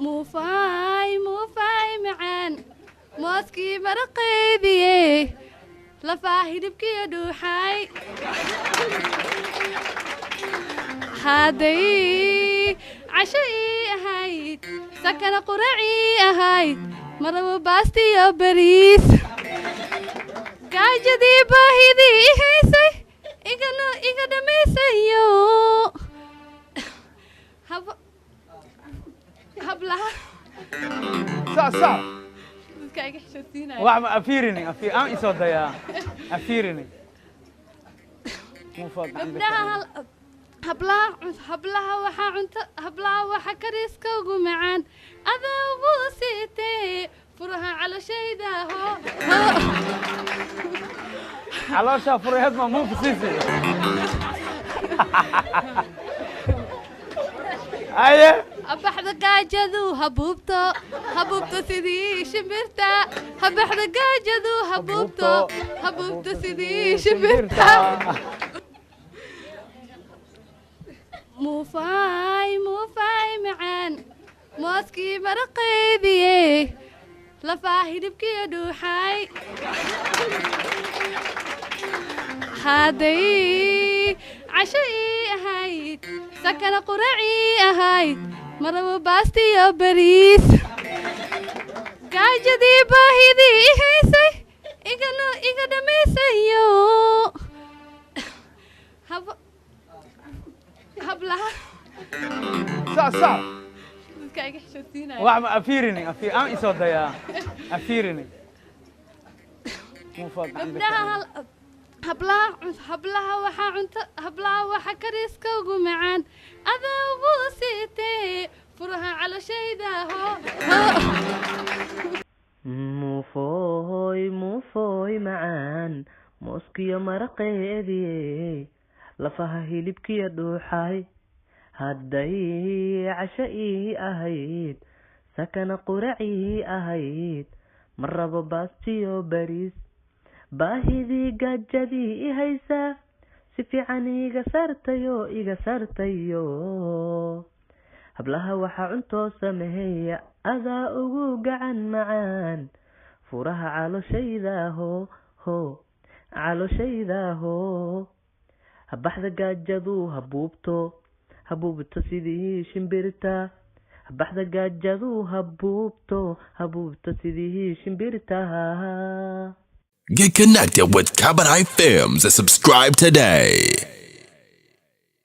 muufay macaan mooskii maraqeediyey lafaa hidibkiyo dhuuxay hadday casho ii ahayd sakana quracii ahayd marabo baastiyo bariis gaajadii baahidii i haysay iga dhamaysayo hablaha صح iska xishootinaya واحد أفيرني أنا إيصاد يا أفيرني مو فاضي gabdhaha hablaha waxa kariiska ugu macaan adaa ugu siitee furaha calashayda على شافر هاد مو في سيسي أيه abaxda gaajadu habuubto sidii shimbirta abaxda gaajadu habuubto sidii shimbirta muufay macaan mooskii maraqeediyey lafaa hidibkiyo dhuuxay hadday casho ii ahayd sakana quracii ahayd marabo baastiyo bariis gaajadii baahidii i haysay iga dhamaysayo hablaha صح iska xishootinaya واحد أفيرني أنا إيصاد يا أفيرني مو فاضي gabdhaha hablaha waxa kariiska ugu macaan adaa ugu siitee furaha calashayda muufooy macaan mooskiyo maraqeediyey lafaha hilibkiyo dhuuxay hadday casho ii ahayd sakana quracii ahayd marabo baastiyo bariis baahidii gaajadii i haysaa si fiican iga saartayo hablaha waxaa cuntoo sameeya adaa ugu gacan macaan furaha calooshaydaho habaxda gaajadu habuubto sidii shimbirta habaxda gaajadu habuubto sidii shimbirta. Get connected with Cabaret Films and subscribe today.